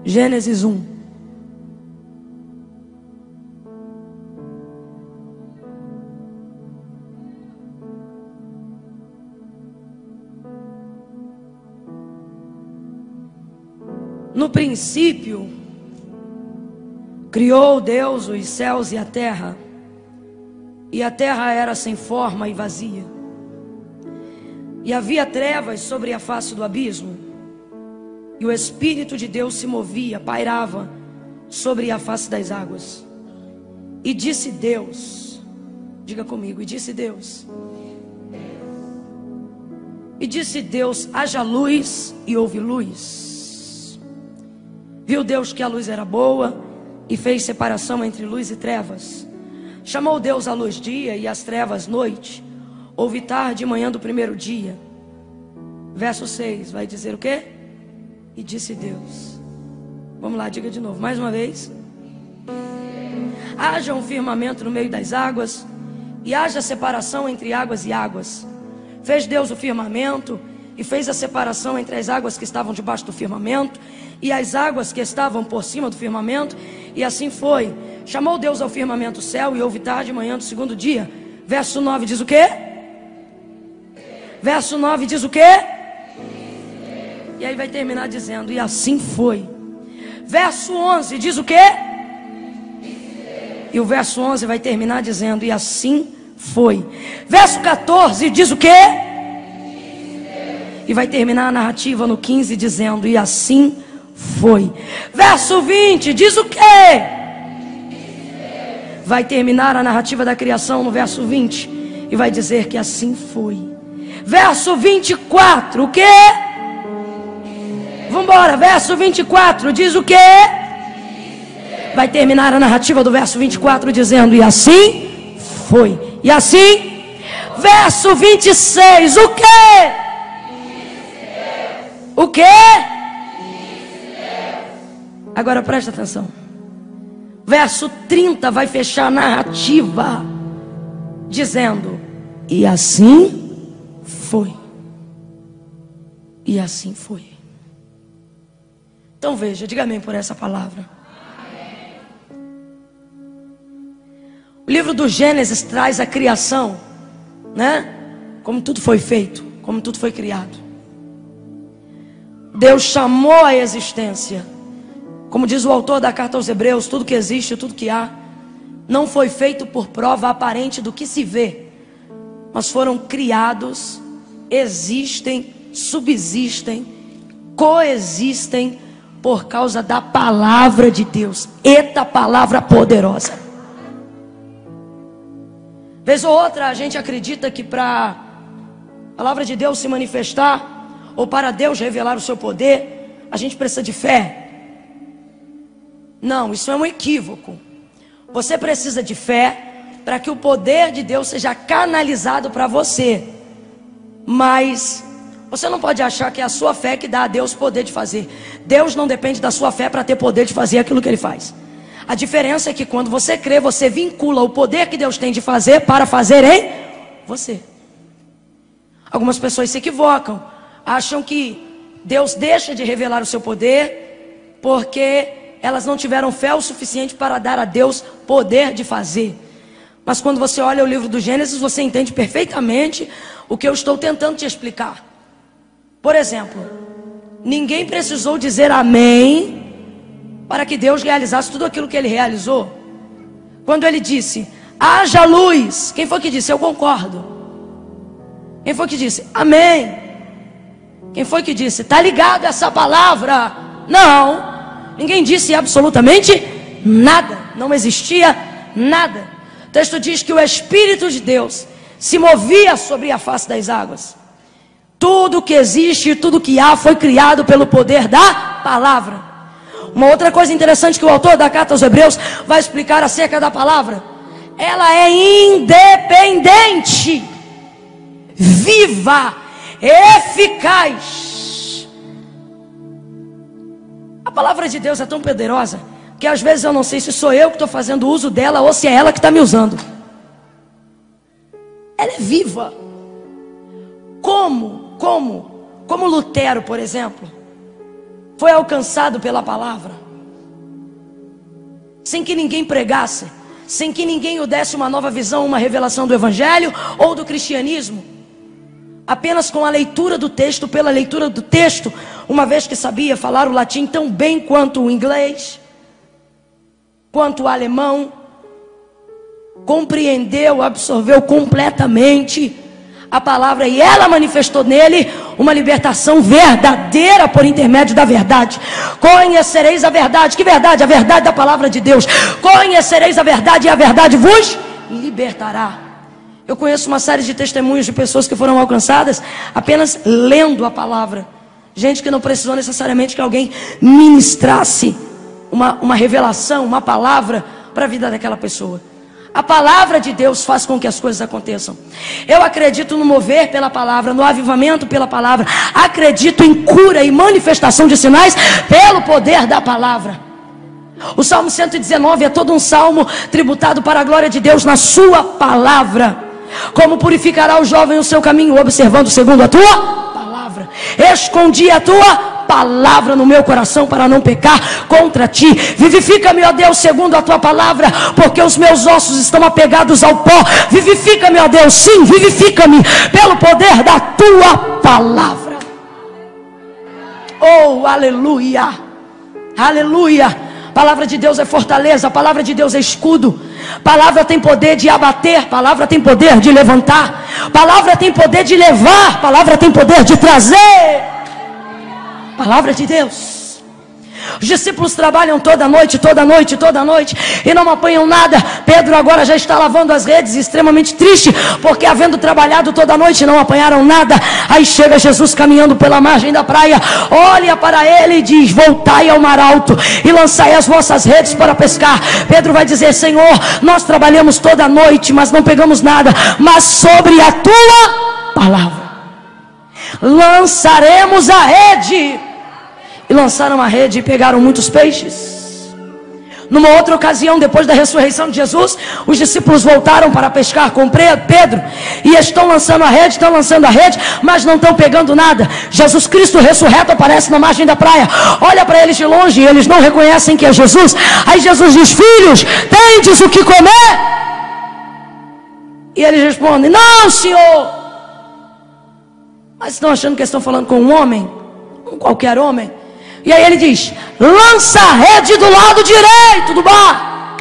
Gênesis 1. No princípio, criou Deus os céus e a terra era sem forma e vazia, e havia trevas sobre a face do abismo, e o Espírito de Deus se movia, pairava sobre a face das águas. E disse Deus, diga comigo, e disse Deus, haja luz, e houve luz. Viu Deus que a luz era boa, e fez separação entre luz e trevas. Chamou Deus a luz dia e as trevas noite. Houve tarde e manhã do primeiro dia. Verso 6 vai dizer o quê? E disse Deus. Vamos lá, diga de novo, mais uma vez. Haja um firmamento no meio das águas, e haja separação entre águas e águas. Fez Deus o firmamento, e fez a separação entre as águas que estavam debaixo do firmamento e as águas que estavam por cima do firmamento, e assim foi. Chamou Deus ao firmamento o céu, e houve tarde e manhã do segundo dia. Verso 9 diz o quê? Verso 9 diz o quê? E aí vai terminar dizendo, e assim foi. Verso 11 diz o quê? E o verso 11 vai terminar dizendo, e assim foi. Verso 14 diz o quê? E vai terminar a narrativa no 15 dizendo, e assim foi. Verso 20 diz o quê? Vai terminar a narrativa da criação no verso 20 e vai dizer que assim foi. Verso 24, o quê? Vambora, verso 24 diz o quê? Vai terminar a narrativa do verso 24 dizendo, e assim foi. E assim, verso 26, o quê? O quê? Agora presta atenção. Verso 30 vai fechar a narrativa dizendo, e assim foi. E assim foi. Então veja, diga amém por essa palavra. O livro do Gênesis traz a criação, né? Como tudo foi feito, como tudo foi criado. Deus chamou a existência. Como diz o autor da carta aos Hebreus, tudo que existe, tudo que há, não foi feito por prova aparente do que se vê, mas foram criados, existem, subsistem, coexistem por causa da palavra de Deus. Eita palavra poderosa. Vez ou outra a gente acredita que para a palavra de Deus se manifestar, ou para Deus revelar o seu poder, a gente precisa de fé. Não, isso é um equívoco. Você precisa de fé para que o poder de Deus seja canalizado para você. Mas você não pode achar que é a sua fé que dá a Deus poder de fazer. Deus não depende da sua fé para ter poder de fazer aquilo que Ele faz. A diferença é que quando você crê, você vincula o poder que Deus tem de fazer para fazer em você. Algumas pessoas se equivocam, acham que Deus deixa de revelar o seu poder porque elas não tiveram fé o suficiente para dar a Deus poder de fazer. Mas quando você olha o livro do Gênesis, você entende perfeitamente o que eu estou tentando te explicar. Por exemplo, ninguém precisou dizer amém para que Deus realizasse tudo aquilo que Ele realizou. Quando Ele disse, haja luz, quem foi que disse? Eu concordo. Quem foi que disse? Amém. Quem foi que disse? Está ligado a essa palavra? Não. Ninguém disse absolutamente nada. Não existia nada. O texto diz que o Espírito de Deus se movia sobre a face das águas. Tudo que existe, tudo que há foi criado pelo poder da palavra. Uma outra coisa interessante que o autor da carta aos Hebreus vai explicar acerca da palavra. Ela é independente, viva, eficaz. A palavra de Deus é tão poderosa que às vezes eu não sei se sou eu que estou fazendo uso dela ou se é ela que está me usando. Ela é viva. Como Lutero, por exemplo, foi alcançado pela palavra. sem que ninguém pregasse, sem que ninguém o desse uma nova visão, uma revelação do Evangelho ou do cristianismo. Apenas com a leitura do texto, pela leitura do texto, uma vez que sabia falar o latim tão bem quanto o inglês, quanto o alemão, compreendeu, absorveu completamente a palavra, e ela manifestou nele uma libertação verdadeira por intermédio da verdade. Conhecereis a verdade. Que verdade? A verdade da palavra de Deus. Conhecereis a verdade e a verdade vos libertará. Eu conheço uma série de testemunhos de pessoas que foram alcançadas apenas lendo a palavra. Gente que não precisou necessariamente que alguém ministrasse uma revelação, uma palavra para a vida daquela pessoa. A palavra de Deus faz com que as coisas aconteçam. Eu acredito no mover pela palavra, no avivamento pela palavra. Acredito em cura e manifestação de sinais pelo poder da palavra. O Salmo 119 é todo um salmo tributado para a glória de Deus na sua palavra. Como purificará o jovem o seu caminho, observando segundo a tua palavra. Escondi a tua palavra no meu coração para não pecar contra ti. Vivifica-me, ó Deus, segundo a tua palavra, porque os meus ossos estão apegados ao pó. Vivifica-me, ó Deus, sim, vivifica-me pelo poder da tua palavra. Oh, aleluia, aleluia. A palavra de Deus é fortaleza, a palavra de Deus é escudo. Palavra tem poder de abater, palavra tem poder de levantar, palavra tem poder de levar, palavra tem poder de trazer. Palavra de Deus. Os discípulos trabalham toda noite, e não apanham nada. Pedro agora já está lavando as redes, extremamente triste, porque havendo trabalhado toda noite não apanharam nada. Aí chega Jesus caminhando pela margem da praia, olha para ele e diz: voltai ao mar alto e lançai as vossas redes para pescar. Pedro vai dizer: Senhor, nós trabalhamos toda noite, mas não pegamos nada, mas sobre a tua palavra lançaremos a rede. E lançaram a rede e pegaram muitos peixes. Numa outra ocasião, depois da ressurreição de Jesus, os discípulos voltaram para pescar com Pedro, e estão lançando a rede, mas não estão pegando nada. Jesus Cristo ressurreto aparece na margem da praia, olha para eles de longe, e eles não reconhecem que é Jesus. Aí Jesus diz: filhos, tendes o que comer? E eles respondem: não, Senhor. Mas estão achando que estão falando com um homem, um qualquer homem. E aí ele diz: lança a rede do lado direito do bar.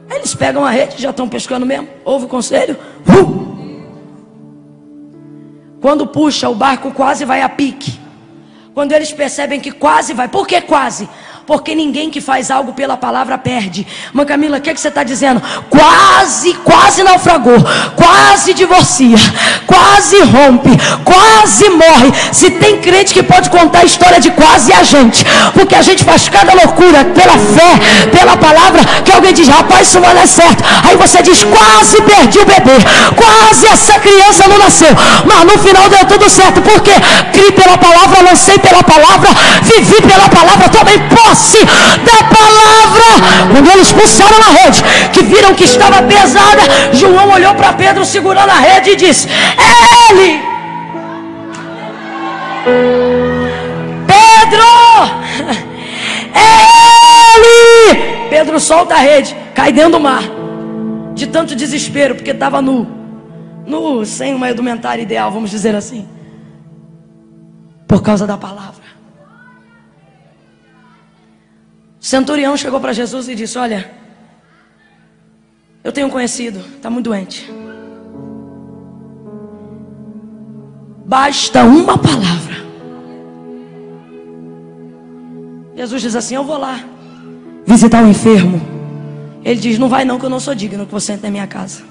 Eles pegam a rede, já estão pescando mesmo. Ouve o conselho. Quando puxa, o barco quase vai a pique. Quando eles percebem que quase vai. Por que quase? Porque ninguém que faz algo pela palavra perde. Mãe Camila, o que você está dizendo? Quase naufragou, quase divorcia, quase rompe, quase morre. Se tem crente que pode contar a história de quase, é a gente. Porque a gente faz cada loucura pela fé, pela palavra, que alguém diz: rapaz, isso não é certo. Aí você diz: quase perdi o bebê, quase essa criança não nasceu, mas no final deu tudo certo. Por quê? Criei pela palavra, lancei pela palavra, vivi pela palavra, tomei posse da palavra. Quando eles puxaram a rede, que viram que estava pesada, João olhou para Pedro segurando a rede e disse: é ele. Pedro, é ele. Pedro solta a rede, cai dentro do mar, de tanto desespero, porque estava sem uma indumentária ideal, vamos dizer assim, por causa da palavra. O centurião chegou para Jesus e disse: olha, eu tenho conhecido, está muito doente. Basta uma palavra. Jesus diz assim: eu vou lá visitar o enfermo. Ele diz: não vai não, que eu não sou digno que você entre na minha casa.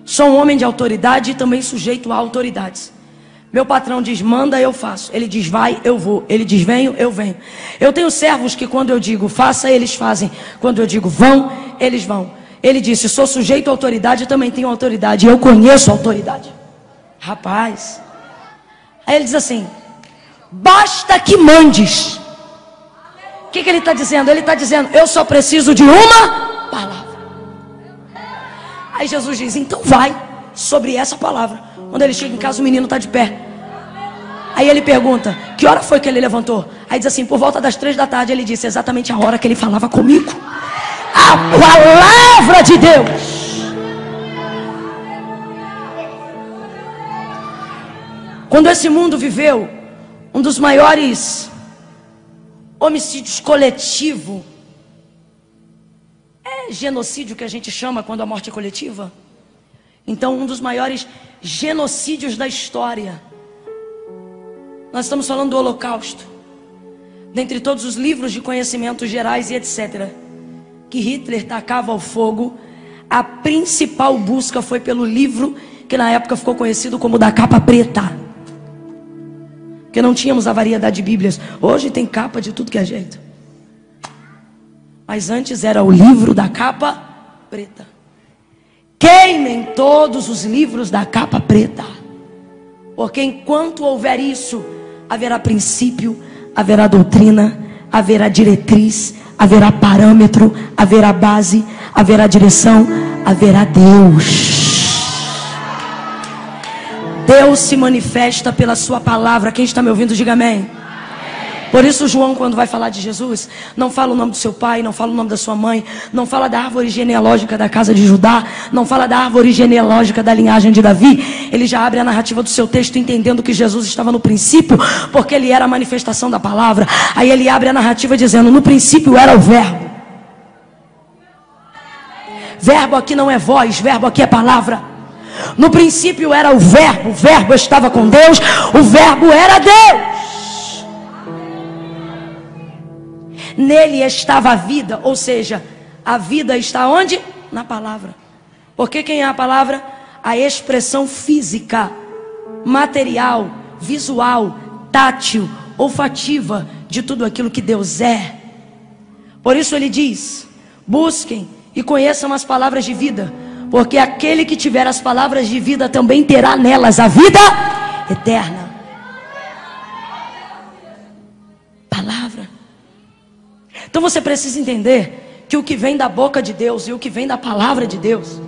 Sou um homem de autoridade e também sujeito a autoridades. Meu patrão diz: manda, eu faço. Ele diz: vai, eu vou. Ele diz: venho, eu venho. Eu tenho servos que quando eu digo faça, eles fazem. Quando eu digo vão, eles vão. Ele disse: sou sujeito à autoridade e também tenho autoridade. Eu conheço a autoridade. Rapaz. Aí ele diz assim: basta que mandes. O que ele está dizendo? Ele está dizendo: eu só preciso de uma palavra. Aí Jesus diz: então vai sobre essa palavra. Quando ele chega em casa, o menino está de pé. Aí ele pergunta, que hora foi que ele levantou? Aí diz assim, por volta das 3 da tarde. Ele disse, exatamente a hora que ele falava comigo. A palavra de Deus. Quando esse mundo viveu um dos maiores homicídios coletivos, é genocídio que a gente chama quando a morte é coletiva. Então, um dos maiores genocídios da história. Nós estamos falando do Holocausto. Dentre todos os livros de conhecimentos gerais e etc., que Hitler tacava ao fogo, a principal busca foi pelo livro que na época ficou conhecido como da capa preta. Porque não tínhamos a variedade de Bíblias. Hoje tem capa de tudo que é jeito. Mas antes era o livro da capa preta. Queimem todos os livros da capa preta. Porque enquanto houver isso, haverá princípio, haverá doutrina, haverá diretriz, haverá parâmetro, haverá base, haverá direção, haverá Deus. Deus se manifesta pela sua palavra. Quem está me ouvindo, diga amém. Por isso João, quando vai falar de Jesus, não fala o nome do seu pai, não fala o nome da sua mãe, não fala da árvore genealógica da casa de Judá, não fala da árvore genealógica da linhagem de Davi. Ele já abre a narrativa do seu texto entendendo que Jesus estava no princípio, porque ele era a manifestação da palavra. Aí ele abre a narrativa dizendo, no princípio era o verbo. Verbo aqui não é voz, verbo aqui é palavra. No princípio era o verbo estava com Deus, o verbo era Deus. Nele estava a vida, ou seja, a vida está onde? Na palavra. Porque quem é a palavra? A expressão física, material, visual, tátil, olfativa de tudo aquilo que Deus é. Por isso ele diz, busquem e conheçam as palavras de vida, porque aquele que tiver as palavras de vida também terá nelas a vida eterna. Palavra. Então você precisa entender que o que vem da boca de Deus e o que vem da palavra de Deus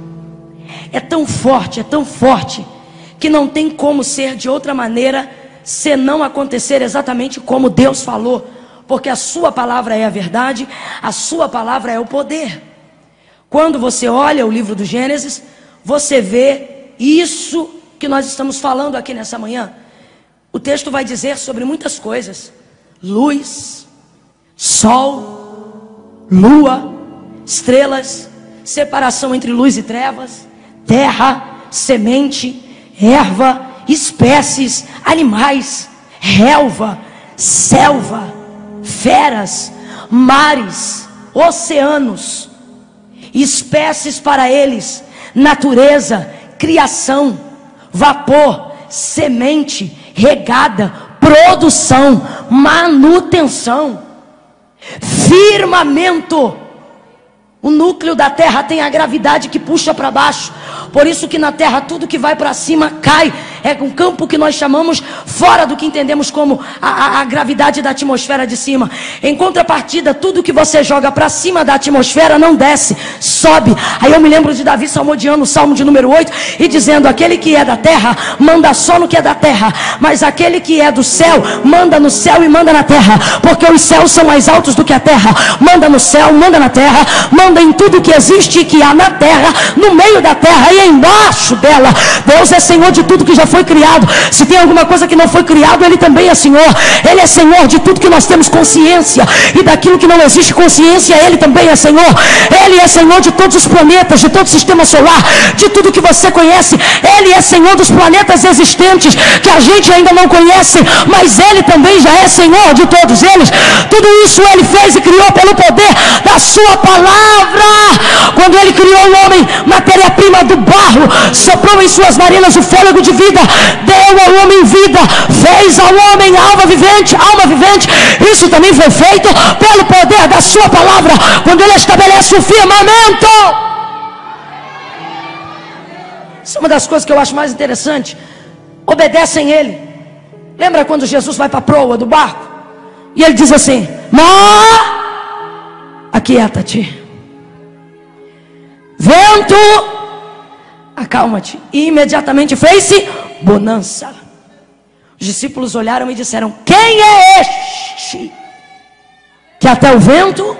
é tão forte, que não tem como ser de outra maneira senão acontecer exatamente como Deus falou, porque a sua palavra é a verdade, a sua palavra é o poder. Quando você olha o livro do Gênesis, você vê isso que nós estamos falando aqui nessa manhã. O texto vai dizer sobre muitas coisas: luz, sol, lua, estrelas, separação entre luz e trevas, terra, semente, erva, espécies, animais, relva, selva, feras, mares, oceanos, espécies para eles, natureza, criação, vapor, semente, regada, produção, manutenção, firmamento. O núcleo da terra tem a gravidade que puxa para baixo. Por isso que na terra tudo que vai para cima cai. É um campo que nós chamamos fora do que entendemos como a gravidade da atmosfera de cima. Em contrapartida, tudo que você joga para cima da atmosfera não desce, sobe. Aí eu me lembro de Davi salmodiando o Salmo de número 8 e dizendo: aquele que é da terra manda só no que é da terra, mas aquele que é do céu manda no céu e manda na terra, porque os céus são mais altos do que a terra. Manda no céu, manda na terra, manda em tudo que existe e que há na terra, no meio da terra e embaixo dela. Deus é Senhor de tudo que já foi criado. Se tem alguma coisa que não foi criado, Ele também é Senhor. Ele é Senhor de tudo que nós temos consciência, e daquilo que não existe consciência, Ele também é Senhor. Ele é Senhor de todos os planetas, de todo o sistema solar, de tudo que você conhece. Ele é Senhor dos planetas existentes que a gente ainda não conhece, mas Ele também já é Senhor de todos eles. Tudo isso Ele fez e criou pelo poder da sua palavra. Quando Ele criou o homem, matéria-prima do barro, soprou em suas narinas o fôlego de vida, deu ao homem vida, fez ao homem alma vivente. Isso também foi feito pelo poder da sua palavra. Quando Ele estabelece o firmamento, isso é uma das coisas que eu acho mais interessante. Obedecem Ele. Lembra quando Jesus vai para a proa do barco e Ele diz assim: aquieta-te, vento, acalma-te. E imediatamente fez-se bonança. Os discípulos olharam e disseram: quem é este que até o vento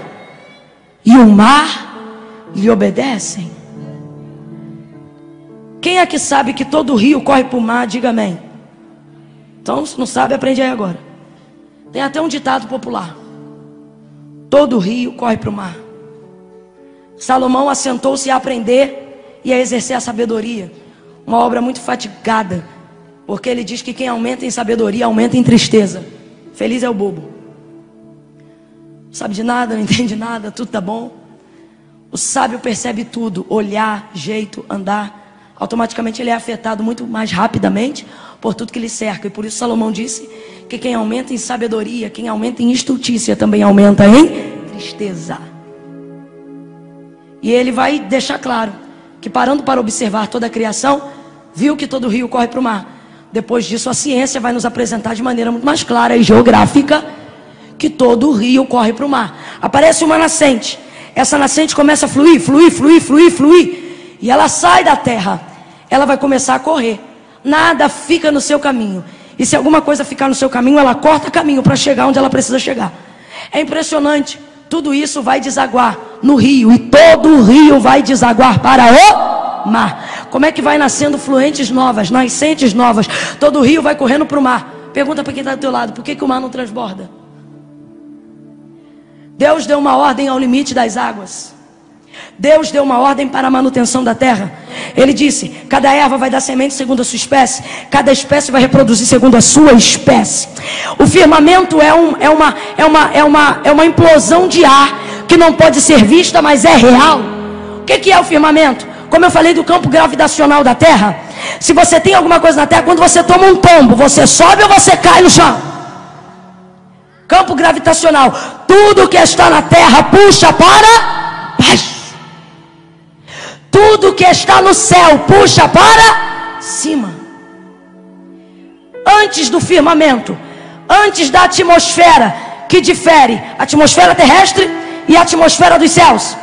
e o mar lhe obedecem? Quem é que sabe que todo rio corre para o mar? Diga amém. Então, se não sabe, aprende aí agora. Tem até um ditado popular: todo rio corre para o mar. Salomão assentou-se a aprender e a exercer a sabedoria. Uma obra muito fatigada, porque ele diz que quem aumenta em sabedoria aumenta em tristeza. Feliz é o bobo. Não sabe de nada, não entende nada, tudo tá bom. O sábio percebe tudo: olhar, jeito, andar. Automaticamente ele é afetado muito mais rapidamente por tudo que lhe cerca. E por isso Salomão disse que quem aumenta em sabedoria, quem aumenta em estultícia, também aumenta em tristeza. E ele vai deixar claro que, parando para observar toda a criação, viu que todo rio corre para o mar. Depois disso, a ciência vai nos apresentar de maneira muito mais clara e geográfica que todo rio corre para o mar. Aparece uma nascente. Essa nascente começa a fluir, fluir, fluir, fluir, fluir. E ela sai da terra. Ela vai começar a correr. Nada fica no seu caminho. E se alguma coisa ficar no seu caminho, ela corta caminho para chegar onde ela precisa chegar. É impressionante. Tudo isso vai desaguar no rio. E todo o rio vai desaguar para o mar. Como é que vai nascendo fluentes novas, nascentes novas? Todo o rio vai correndo para o mar. Pergunta para quem está do teu lado: por que o mar não transborda? Deus deu uma ordem ao limite das águas. Deus deu uma ordem para a manutenção da terra. Ele disse: cada erva vai dar semente segundo a sua espécie, cada espécie vai reproduzir segundo a sua espécie. O firmamento é uma implosão de ar que não pode ser vista, mas é real. O que é o firmamento? Como eu falei do campo gravitacional da terra, se você tem alguma coisa na terra, quando você toma um tombo, você sobe ou você cai no chão? Campo gravitacional. Tudo que está na terra puxa para baixo. Tudo que está no céu puxa para cima. Antes do firmamento, antes da atmosfera, que difere a atmosfera terrestre e a atmosfera dos céus,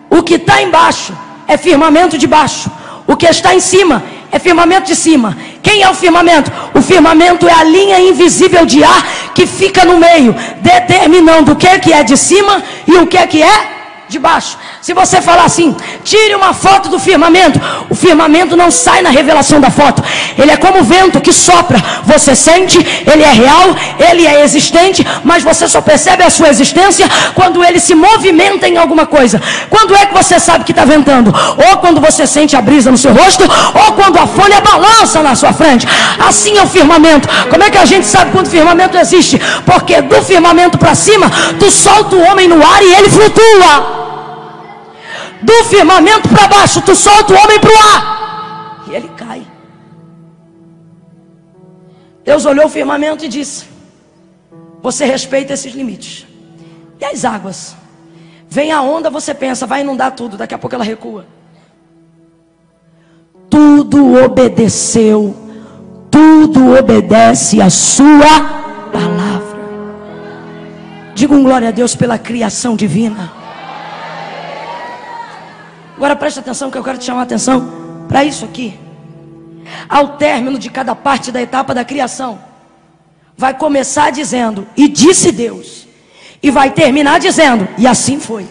o que está embaixo é firmamento de baixo, o que está em cima é firmamento de cima. Quem é o firmamento? O firmamento é a linha invisível de ar que fica no meio, determinando o que é de cima e o que é de baixo. Se você falar assim: tire uma foto do firmamento, o firmamento não sai na revelação da foto. Ele é como o vento que sopra. Você sente, ele é real, ele é existente, mas você só percebe a sua existência quando ele se movimenta em alguma coisa. Quando é que você sabe que está ventando? Ou quando você sente a brisa no seu rosto, ou quando a folha balança na sua frente. Assim é o firmamento. Como é que a gente sabe quando o firmamento existe? Porque do firmamento para cima, tu solta o homem no ar e ele flutua. Do firmamento para baixo, tu solta o homem para o ar e ele cai. Deus olhou o firmamento e disse: você respeita esses limites. E as águas? Vem a onda, você pensa, vai inundar tudo, daqui a pouco ela recua. Tudo obedeceu, tudo obedece a sua palavra. Diga um glória a Deus pela criação divina. Agora preste atenção, que eu quero te chamar a atenção para isso aqui. Ao término de cada parte da etapa da criação, vai começar dizendo: e disse Deus. E vai terminar dizendo: e assim foi.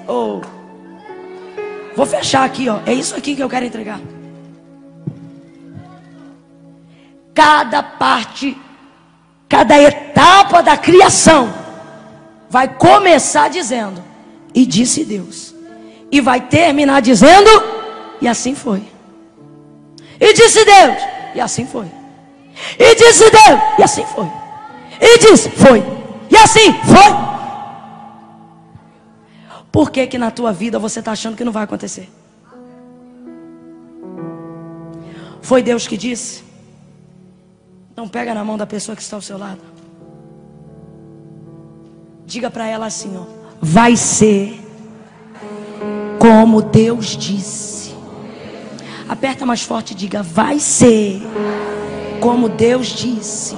Oh, vou fechar aqui, ó. É isso aqui que eu quero entregar. Cada parte, cada etapa da criação vai começar dizendo: e disse Deus. E vai terminar dizendo: e assim foi. E disse Deus, e assim foi. E disse Deus, e assim foi. E disse, foi. E assim foi. Por que que na tua vida você está achando que não vai acontecer? Foi Deus que disse? Então pega na mão da pessoa que está ao seu lado. Diga para ela assim, ó: vai ser como Deus disse. Aperta mais forte e diga: vai ser como Deus disse.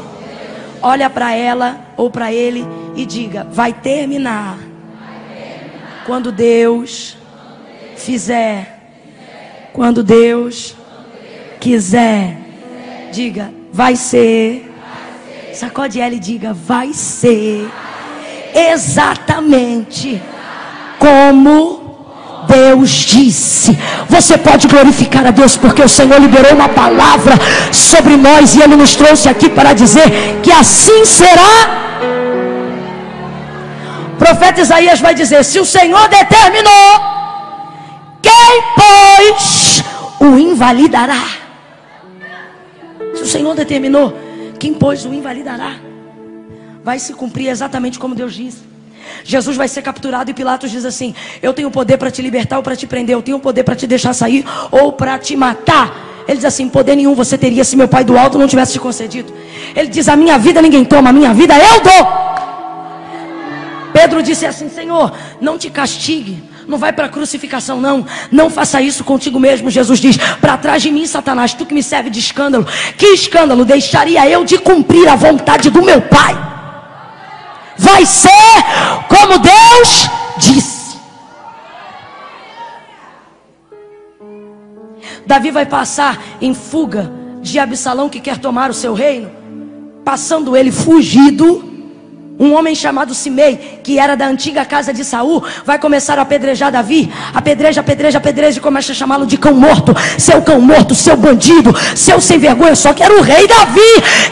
Olha para ela ou para ele e diga: vai terminar quando Deus fizer. Quando Deus quiser. Diga: vai ser. Sacode ela e diga: vai ser exatamente como Deus disse. Você pode glorificar a Deus, porque o Senhor liberou uma palavra sobre nós e Ele nos trouxe aqui para dizer que assim será. O profeta Isaías vai dizer: se o Senhor determinou, quem pois o invalidará? Se o Senhor determinou, quem pois o invalidará? Vai se cumprir exatamente como Deus disse. Jesus vai ser capturado e Pilatos diz assim: eu tenho poder para te libertar ou para te prender, eu tenho poder para te deixar sair ou para te matar. Ele diz assim: poder nenhum você teria se meu Pai do alto não tivesse te concedido. Ele diz: a minha vida ninguém toma, a minha vida eu dou. Pedro disse assim: Senhor, não te castigue, não vai para a crucificação não, não faça isso contigo mesmo. Jesus diz: para trás de mim, Satanás, tu que me serve de escândalo. Que escândalo deixaria eu de cumprir a vontade do meu Pai? Vai ser como Deus disse. Davi vai passar em fuga de Absalão, que quer tomar o seu reino. Passando ele fugido, um homem chamado Simei, que era da antiga casa de Saul, vai começar a apedrejar Davi. Apedreja, apedreja, apedreja, e começa a chamá-lo de cão morto, seu bandido, seu sem vergonha. Só que era o rei Davi,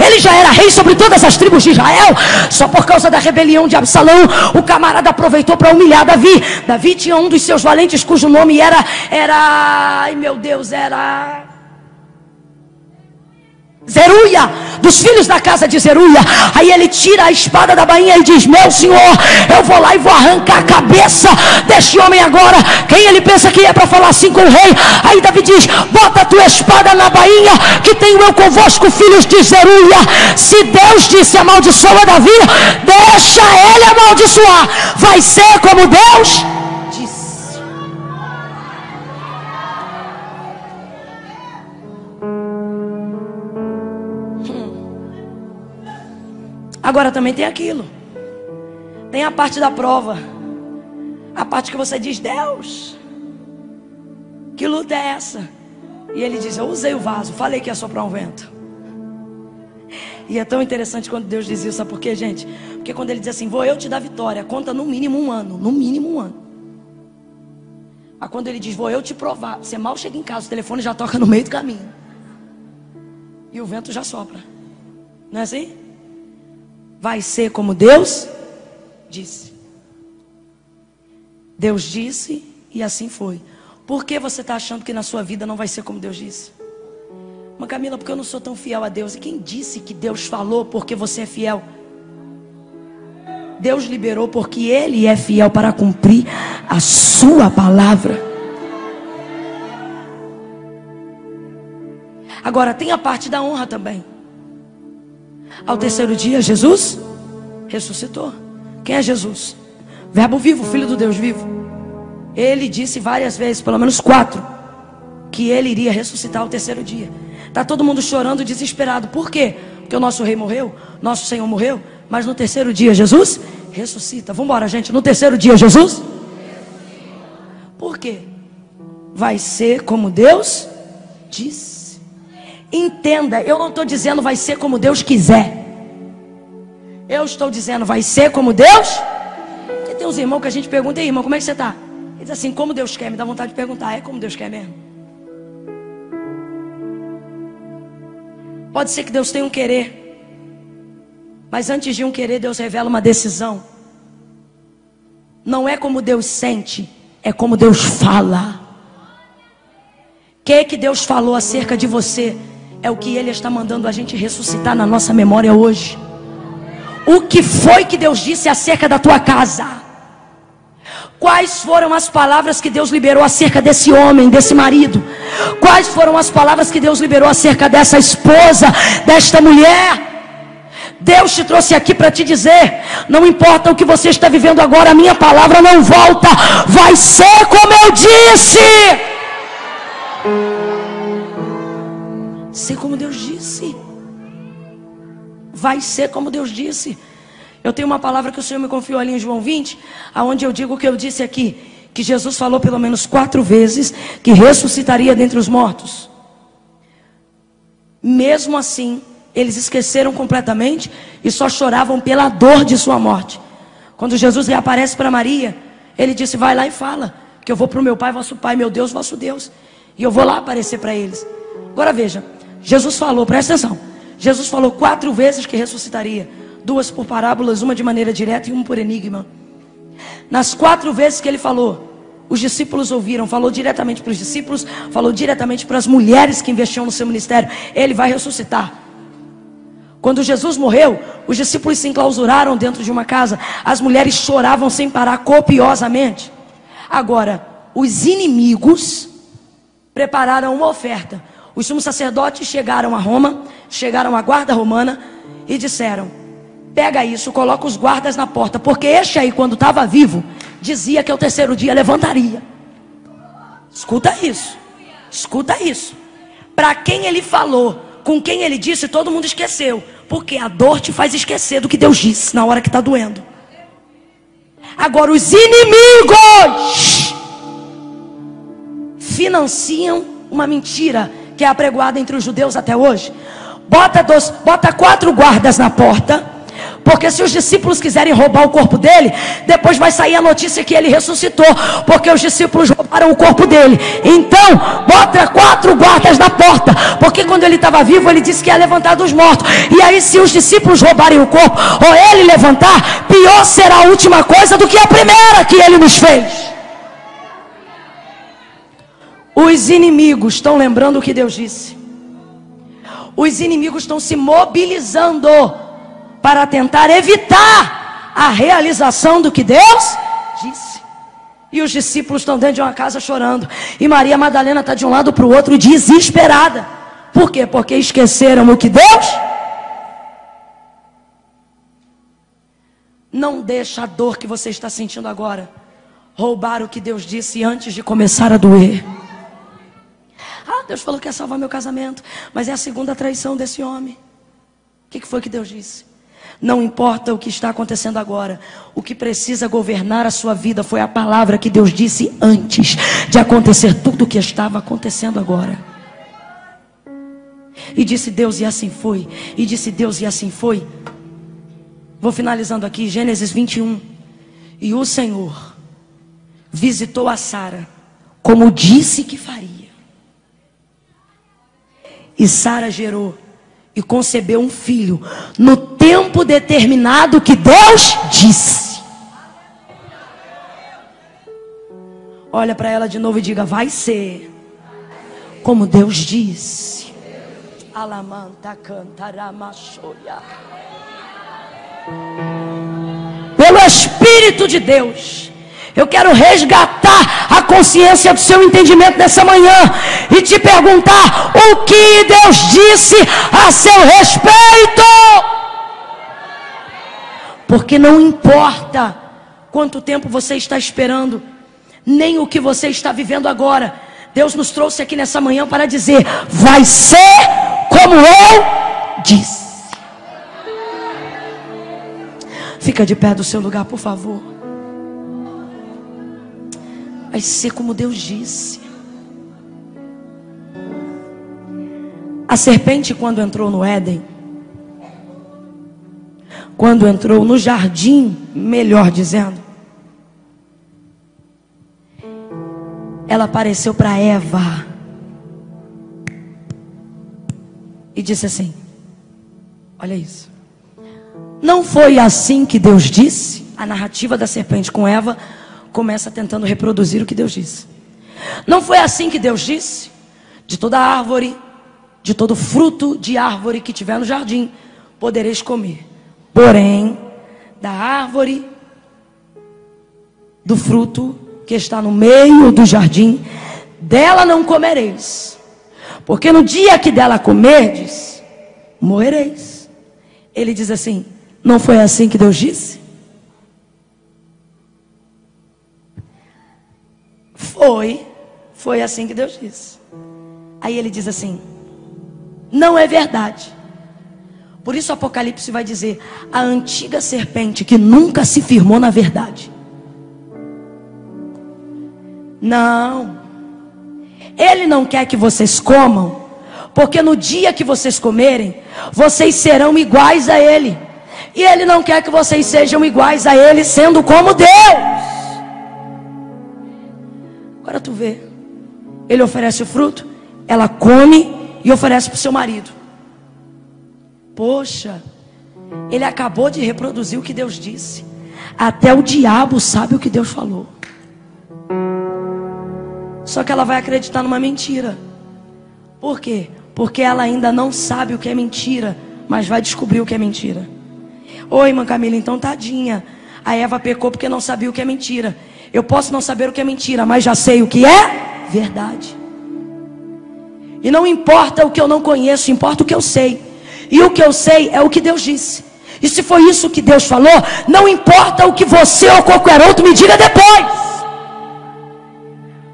ele já era rei sobre todas as tribos de Israel. Só por causa da rebelião de Absalão, o camarada aproveitou para humilhar Davi. Davi tinha um dos seus valentes cujo nome era ai meu Deus, era Zeruia, dos filhos da casa de Zeruia. Aí ele tira a espada da bainha e diz: meu senhor, eu vou lá e vou arrancar a cabeça deste homem agora. Quem ele pensa que é para falar assim com o rei? Aí Davi diz: bota a tua espada na bainha, que tenho eu convosco, filhos de Zeruia. Se Deus disse amaldiçoa Davi, deixa ele amaldiçoar. Vai ser como Deus disse. Agora também tem aquilo. Tem a parte da prova. A parte que você diz: Deus, que luta é essa? E ele diz: eu usei o vaso, falei que ia soprar um vento. E é tão interessante quando Deus diz isso. Sabe por quê, gente? Porque quando ele diz assim: vou eu te dar vitória, conta no mínimo um ano. No mínimo um ano. Mas quando ele diz: vou eu te provar, você mal chega em casa, o telefone já toca no meio do caminho e o vento já sopra. Não é assim? Vai ser como Deus disse. Deus disse e assim foi. Por que você está achando que na sua vida não vai ser como Deus disse? Mas Camila, porque eu não sou tão fiel a Deus. E quem disse que Deus falou porque você é fiel? Deus liberou porque Ele é fiel para cumprir a sua palavra. Agora tem a parte da honra também. Ao terceiro dia, Jesus ressuscitou. Quem é Jesus? Verbo vivo, Filho do Deus vivo. Ele disse várias vezes, pelo menos 4, que ele iria ressuscitar ao terceiro dia. Está todo mundo chorando, desesperado. Por quê? Porque o nosso rei morreu, nosso Senhor morreu. Mas no terceiro dia, Jesus ressuscita. Vamos embora, gente. No terceiro dia, Jesus. Por quê? Vai ser como Deus disse. Entenda, eu não estou dizendo vai ser como Deus quiser. Eu estou dizendo vai ser como Deus. Porque tem uns irmãos que a gente pergunta: ei, irmão, como é que você está? Ele diz assim: como Deus quer. Me dá vontade de perguntar: é como Deus quer mesmo? Pode ser que Deus tenha um querer, mas antes de um querer, Deus revela uma decisão. Não é como Deus sente, é como Deus fala. O que Deus falou acerca de você é o que Ele está mandando a gente ressuscitar na nossa memória hoje. O que foi que Deus disse acerca da tua casa? Quais foram as palavras que Deus liberou acerca desse homem, desse marido? Quais foram as palavras que Deus liberou acerca dessa esposa, desta mulher? Deus te trouxe aqui para te dizer: não importa o que você está vivendo agora, a minha palavra não volta. Vai ser como eu disse. Ser como Deus disse. Vai ser como Deus disse. Eu tenho uma palavra que o Senhor me confiou ali em João 20, aonde eu digo o que eu disse aqui, que Jesus falou pelo menos 4 vezes que ressuscitaria dentre os mortos. Mesmo assim, Eles esqueceram completamente e só choravam pela dor de sua morte. Quando Jesus reaparece para Maria, ele disse: vai lá e fala que eu vou para o meu Pai, vosso Pai, meu Deus, vosso Deus, e eu vou lá aparecer para eles. Agora veja, Jesus falou, presta atenção, Jesus falou 4 vezes que ressuscitaria, 2 por parábolas, uma de maneira direta e uma por enigma. Nas 4 vezes que ele falou, os discípulos ouviram. Falou diretamente para os discípulos, falou diretamente para as mulheres que investiam no seu ministério: ele vai ressuscitar. Quando Jesus morreu, os discípulos se enclausuraram dentro de uma casa. As mulheres choravam sem parar, copiosamente. Agora, os inimigos prepararam uma oferta. Os sumos sacerdotes chegaram a Roma, chegaram à guarda romana e disseram: pega isso, coloca os guardas na porta, porque este aí, quando estava vivo, dizia que ao 3º dia levantaria. Escuta isso, escuta isso. Para quem ele falou, com quem ele disse, todo mundo esqueceu, porque a dor te faz esquecer do que Deus disse na hora que está doendo. Agora, os inimigos financiam uma mentira que é apregoada entre os judeus até hoje. Bota 4 guardas na porta, porque se os discípulos quiserem roubar o corpo dele, depois vai sair a notícia que ele ressuscitou, porque os discípulos roubaram o corpo dele. Então, bota 4 guardas na porta, porque quando ele estava vivo, ele disse que ia levantar dos mortos. E aí, se os discípulos roubarem o corpo, ou ele levantar, pior será a última coisa do que a primeira que ele nos fez. Os inimigos estão lembrando o que Deus disse. Os inimigos estão se mobilizando para tentar evitar a realização do que Deus disse. E os discípulos estão dentro de uma casa chorando. E Maria Madalena está de um lado para o outro desesperada. Por quê? Porque esqueceram o que Deus. Não deixa a dor que você está sentindo agora roubar o que Deus disse antes de começar a doer. Ah, Deus falou que ia salvar meu casamento, mas é a 2ª traição desse homem. O que foi que Deus disse? Não importa o que está acontecendo agora, o que precisa governar a sua vida foi a palavra que Deus disse antes de acontecer tudo o que estava acontecendo agora. E disse Deus, e assim foi. E disse Deus, e assim foi. Vou finalizando aqui, Gênesis 21. E o Senhor visitou a Sara, como disse que faria. E Sara gerou e concebeu um filho no tempo determinado que Deus disse. Olha para ela de novo e diga: vai ser como Deus disse. Alamanta cantaramachoia. Pelo Espírito de Deus, eu quero resgatar a consciência do seu entendimento nessa manhã e te perguntar o que Deus disse a seu respeito. Porque não importa quanto tempo você está esperando, nem o que você está vivendo agora. Deus nos trouxe aqui nessa manhã para dizer: vai ser como eu disse. Fica de pé do seu lugar, por favor. Vai ser como Deus disse. A serpente, quando entrou no Éden, quando entrou no jardim, melhor dizendo, ela apareceu para Eva e disse assim: olha isso. Não foi assim que Deus disse? A narrativa da serpente com Eva começa tentando reproduzir o que Deus disse. Não foi assim que Deus disse? De toda árvore, de todo fruto de árvore que tiver no jardim, podereis comer. Porém, da árvore, do fruto que está no meio do jardim, dela não comereis. Porque no dia que dela comerdes, morrereis. Ele diz assim: não foi assim que Deus disse? Foi assim que Deus disse. Aí ele diz assim: não é verdade. Por isso Apocalipse vai dizer: a antiga serpente que nunca se firmou na verdade. Não, ele não quer que vocês comam, porque no dia que vocês comerem, vocês serão iguais a Ele. E Ele não quer que vocês sejam iguais a Ele, sendo como Deus. Agora tu vê, Ele oferece o fruto, ela come e oferece para o seu marido. Poxa, ele acabou de reproduzir o que Deus disse. Até o diabo sabe o que Deus falou. Só que ela vai acreditar numa mentira. Por quê? Porque ela ainda não sabe o que é mentira, mas vai descobrir o que é mentira. Oi, irmã Camila, então tadinha. A Eva pecou porque não sabia o que é mentira. Eu posso não saber o que é mentira, mas já sei o que é verdade. E não importa o que eu não conheço, importa o que eu sei. E o que eu sei é o que Deus disse. E se foi isso que Deus falou, não importa o que você ou qualquer outro me diga depois.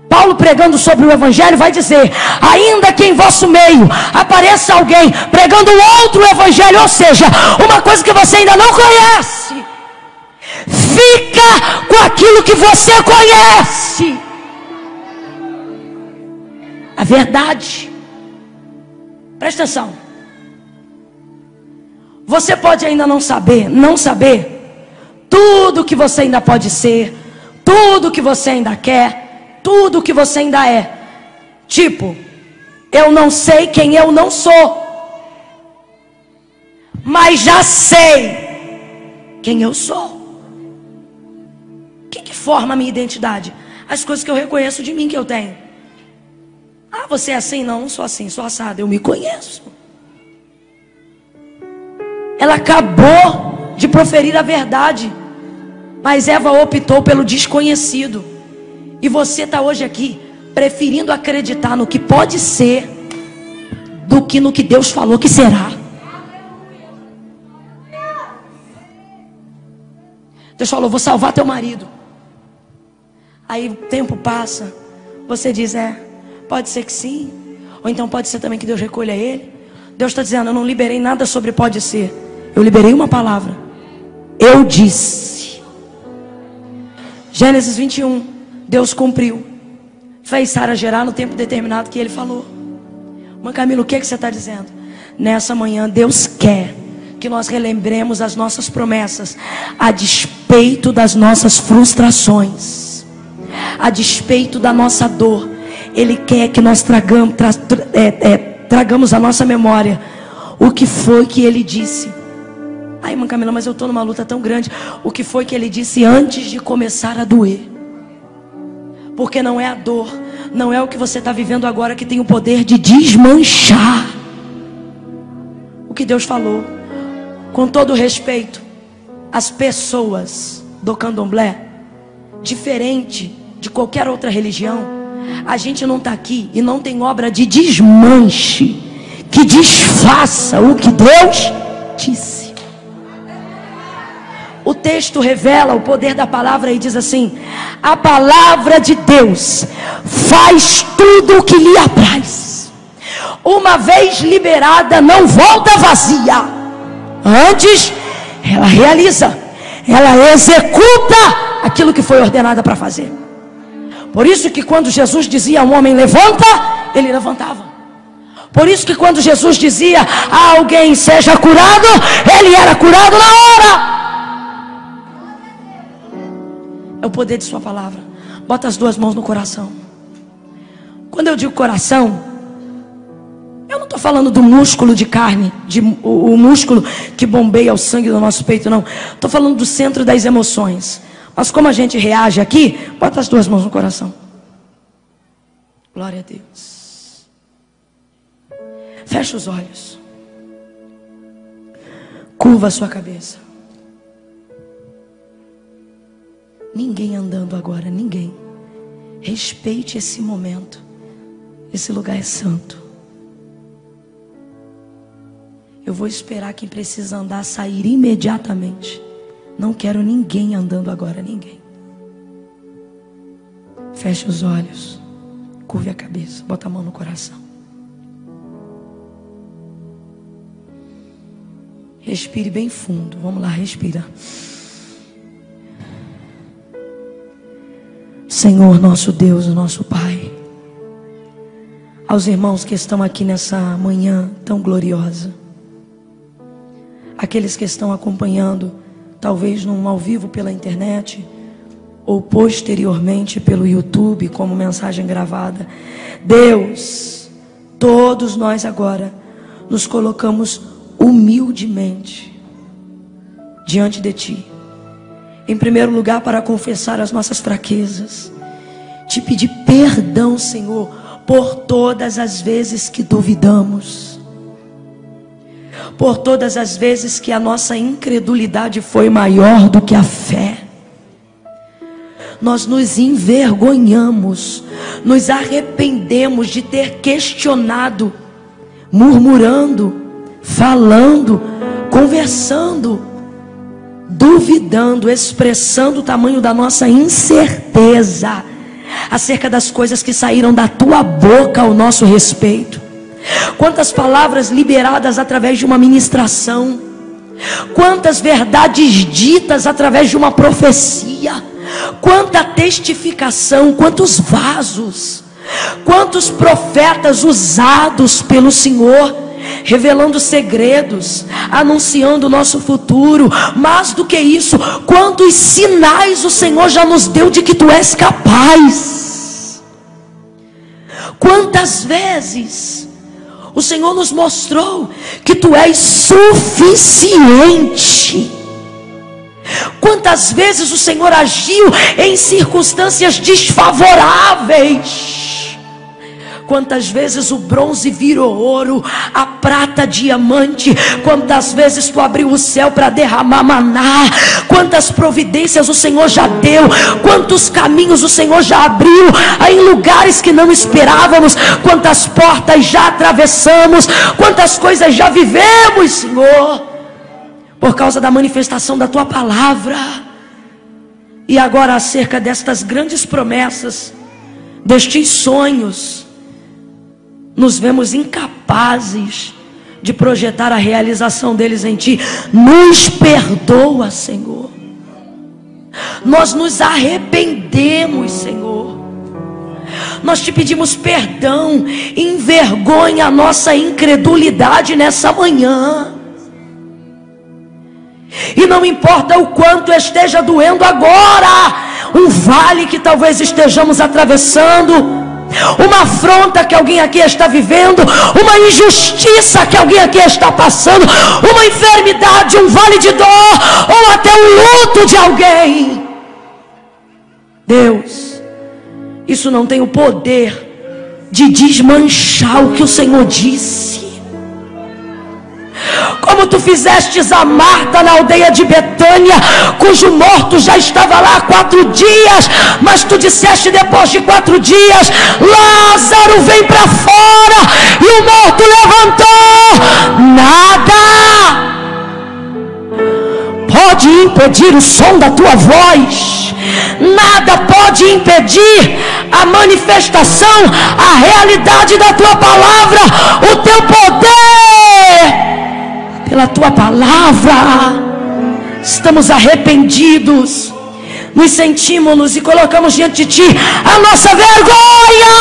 Paulo, pregando sobre o evangelho, vai dizer: ainda que em vosso meio apareça alguém pregando outro evangelho, ou seja, uma coisa que você ainda não conhece, fica com aquilo que você conhece. A verdade. Presta atenção. Você pode ainda não saber tudo que você ainda pode ser, tudo que você ainda quer, tudo que você ainda é. Tipo, eu não sei quem eu não sou, mas já sei quem eu sou. O que forma a minha identidade? As coisas que eu reconheço de mim que eu tenho. Ah, você é assim? Não sou assim, sou assado. Eu me conheço. Ela acabou de proferir a verdade, mas Eva optou pelo desconhecido. E você está hoje aqui preferindo acreditar no que pode ser do que no que Deus falou que será. Deus falou: vou salvar teu marido. Aí o tempo passa, você diz: pode ser que sim, ou então pode ser também que Deus recolha ele. Deus está dizendo: eu não liberei nada sobre pode ser, eu liberei uma palavra. Eu disse. Gênesis 21, Deus cumpriu, fez Sara gerar no tempo determinado que Ele falou. Mãe Camila, o que você está dizendo? Nessa manhã Deus quer que nós relembremos as nossas promessas, a despeito das nossas frustrações, a despeito da nossa dor. Ele quer que nós tragamos à nossa memória o que foi que Ele disse. Ai, irmã Camila, mas eu estou numa luta tão grande. O que foi que Ele disse antes de começar a doer? Porque não é a dor, não é o que você está vivendo agora que tem o poder de desmanchar o que Deus falou. Com todo respeito, as pessoas do candomblé, diferente de qualquer outra religião, a gente não está aqui e não tem obra de desmanche que desfaça o que Deus disse. O texto revela o poder da palavra e diz assim: a palavra de Deus faz tudo o que lhe apraz. Uma vez liberada, não volta vazia. Antes, ela realiza, ela executa aquilo que foi ordenada para fazer. Por isso que quando Jesus dizia a um homem levanta, ele levantava. Por isso que quando Jesus dizia a alguém seja curado, ele era curado na hora. É o poder de sua palavra. Bota as duas mãos no coração. Quando eu digo coração, eu não estou falando do músculo de carne, o músculo que bombeia o sangue do nosso peito, não. Estou falando do centro das emoções. Mas como a gente reage aqui, bota as duas mãos no coração. Glória a Deus. Fecha os olhos. Curva a sua cabeça. Ninguém andando agora, ninguém. Respeite esse momento. Esse lugar é santo. Eu vou esperar quem precisa andar sair imediatamente. Não quero ninguém andando agora, ninguém. Feche os olhos. Curve a cabeça. Bota a mão no coração. Respire bem fundo. Vamos lá, respira. Senhor, nosso Deus, nosso Pai, aos irmãos que estão aqui nessa manhã tão gloriosa, aqueles que estão acompanhando, talvez num ao vivo pela internet, ou posteriormente pelo YouTube, como mensagem gravada. Deus, todos nós agora nos colocamos humildemente diante de Ti. Em primeiro lugar, para confessar as nossas fraquezas, te pedir perdão, Senhor, por todas as vezes que duvidamos, por todas as vezes que a nossa incredulidade foi maior do que a fé. Nós nos envergonhamos, nos arrependemos de ter questionado, murmurando, falando, conversando, duvidando, expressando o tamanho da nossa incerteza acerca das coisas que saíram da Tua boca ao nosso respeito. Quantas palavras liberadas através de uma ministração, quantas verdades ditas através de uma profecia, quanta testificação, quantos vasos, quantos profetas usados pelo Senhor, revelando segredos, anunciando o nosso futuro. Mais do que isso, quantos sinais o Senhor já nos deu de que Tu és capaz. Quantas vezes o Senhor nos mostrou que Tu és suficiente. Quantas vezes o Senhor agiu em circunstâncias desfavoráveis. Quantas vezes o bronze virou ouro, a prata diamante. Quantas vezes Tu abriu o céu para derramar maná. Quantas providências o Senhor já deu. Quantos caminhos o Senhor já abriu em lugares que não esperávamos. Quantas portas já atravessamos. Quantas coisas já vivemos, Senhor, por causa da manifestação da Tua palavra. E agora, acerca destas grandes promessas, destes sonhos, nos vemos incapazes de projetar a realização deles em Ti. Nos perdoa, Senhor. Nós nos arrependemos, Senhor. Nós Te pedimos perdão. Envergonha a nossa incredulidade nessa manhã. E não importa o quanto esteja doendo agora, um vale que talvez estejamos atravessando, uma afronta que alguém aqui está vivendo, uma injustiça que alguém aqui está passando, uma enfermidade, um vale de dor, ou até o luto de alguém. Deus, isso não tem o poder de desmanchar o que o Senhor disse. Como Tu fizestes a Marta na aldeia de Betânia, cujo morto já estava lá há 4 dias, mas Tu disseste depois de 4 dias: Lázaro, vem para fora. E o morto levantou. Nada pode impedir o som da Tua voz. Nada pode impedir a manifestação, a realidade da Tua palavra, o Teu poder. Pela Tua palavra, estamos arrependidos, nos sentimos e colocamos diante de Ti a nossa vergonha,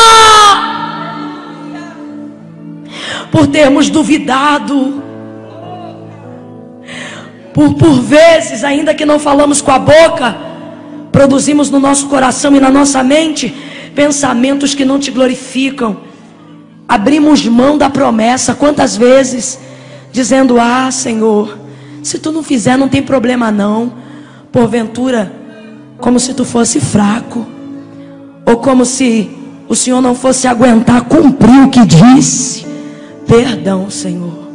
por termos duvidado, por vezes, ainda que não falamos com a boca, produzimos no nosso coração e na nossa mente pensamentos que não Te glorificam. Abrimos mão da promessa. Quantas vezes dizendo: ah, Senhor, se Tu não fizer, não tem problema não. Porventura, como se Tu fosse fraco, ou como se o Senhor não fosse aguentar cumprir o que disse. Perdão, Senhor.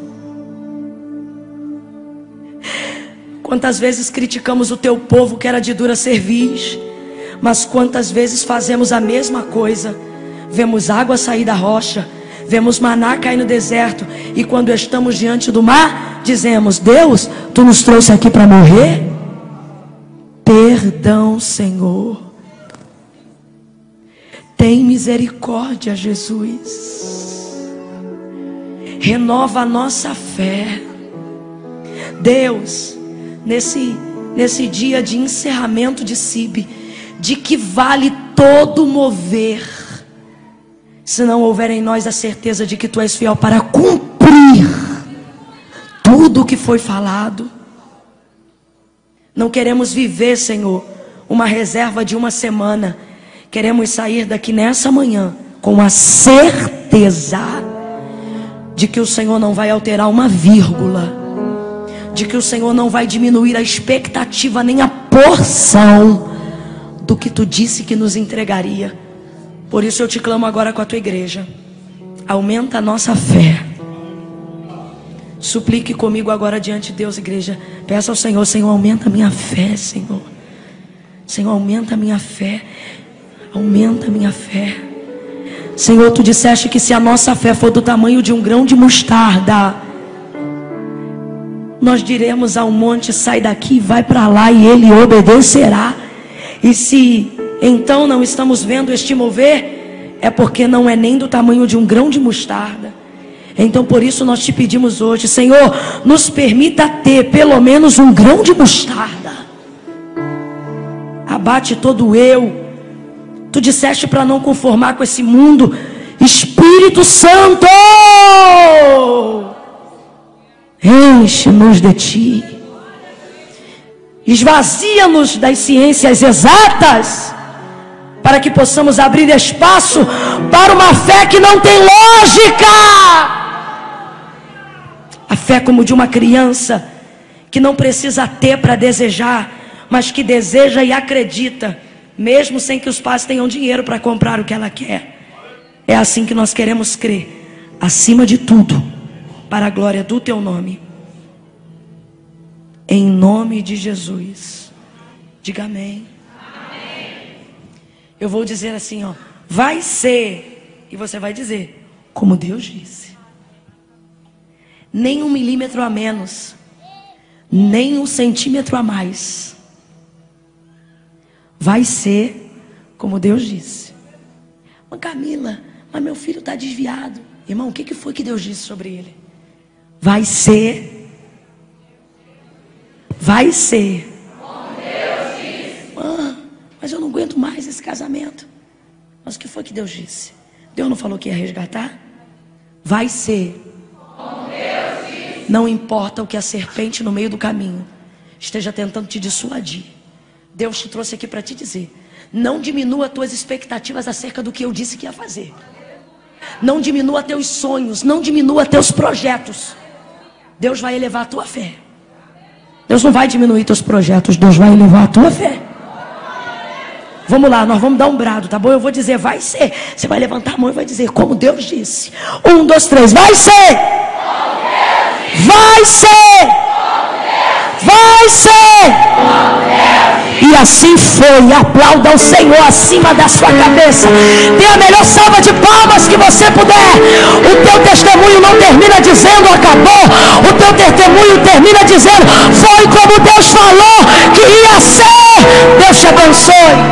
Quantas vezes criticamos o Teu povo que era de dura cerviz, mas quantas vezes fazemos a mesma coisa. Vemos água sair da rocha, vemos maná cair no deserto, e quando estamos diante do mar, dizemos: Deus, Tu nos trouxe aqui para morrer? Perdão, Senhor. Tem misericórdia, Jesus. Renova a nossa fé. Deus, nesse dia de encerramento de CIB, de que vale todo mover, se não houver em nós a certeza de que Tu és fiel para cumprir tudo o que foi falado. Não queremos viver, Senhor, uma reserva de uma semana. Queremos sair daqui nessa manhã com a certeza de que o Senhor não vai alterar uma vírgula, de que o Senhor não vai diminuir a expectativa nem a porção do que Tu disse que nos entregaria. Por isso eu te clamo agora com a Tua igreja: aumenta a nossa fé. Suplique comigo agora diante de Deus, igreja. Peça ao Senhor: Senhor, aumenta a minha fé, Senhor. Senhor, aumenta a minha fé. Aumenta a minha fé. Senhor, Tu disseste que se a nossa fé for do tamanho de um grão de mostarda, nós diremos ao monte: sai daqui e vai para lá, e ele obedecerá. E se então não estamos vendo este mover, é porque não é nem do tamanho de um grão de mostarda. Então por isso nós te pedimos hoje: Senhor, nos permita ter pelo menos um grão de mostarda. Abate todo eu. Tu disseste para não conformar com esse mundo. Espírito Santo, enche-nos de Ti. Esvazia-nos das ciências exatas, para que possamos abrir espaço para uma fé que não tem lógica. A fé como de uma criança que não precisa ter para desejar, mas que deseja e acredita, mesmo sem que os pais tenham dinheiro para comprar o que ela quer. É assim que nós queremos crer, acima de tudo, para a glória do Teu nome. Em nome de Jesus. Diga amém. Eu vou dizer assim, ó: vai ser. E você vai dizer: como Deus disse. Nem 1 milímetro a menos, nem 1 centímetro a mais. Vai ser como Deus disse. Mas Camila, mas meu filho está desviado. Irmão, o que foi que Deus disse sobre ele? Vai ser. Vai ser como Deus disse. Mas eu não aguento mais esse casamento. Mas o que foi que Deus disse? Deus não falou que ia resgatar? Vai ser como Deus disse. Não importa o que a serpente no meio do caminho esteja tentando te dissuadir. Deus te trouxe aqui para te dizer: não diminua tuas expectativas acerca do que eu disse que ia fazer. Não diminua teus sonhos, não diminua teus projetos. Deus vai elevar a tua fé. Deus não vai diminuir teus projetos, Deus vai elevar a tua fé. Vamos lá, nós vamos dar um brado, tá bom? Eu vou dizer: vai ser. Você vai levantar a mão e vai dizer: como Deus disse. 1, 2, 3, vai ser. Vai ser. Vai ser. E assim foi. Aplauda o Senhor acima da sua cabeça. Dê a melhor salva de palmas que você puder. O teu testemunho não termina dizendo acabou. O teu testemunho termina dizendo: foi como Deus falou que ia ser. Deus te abençoe.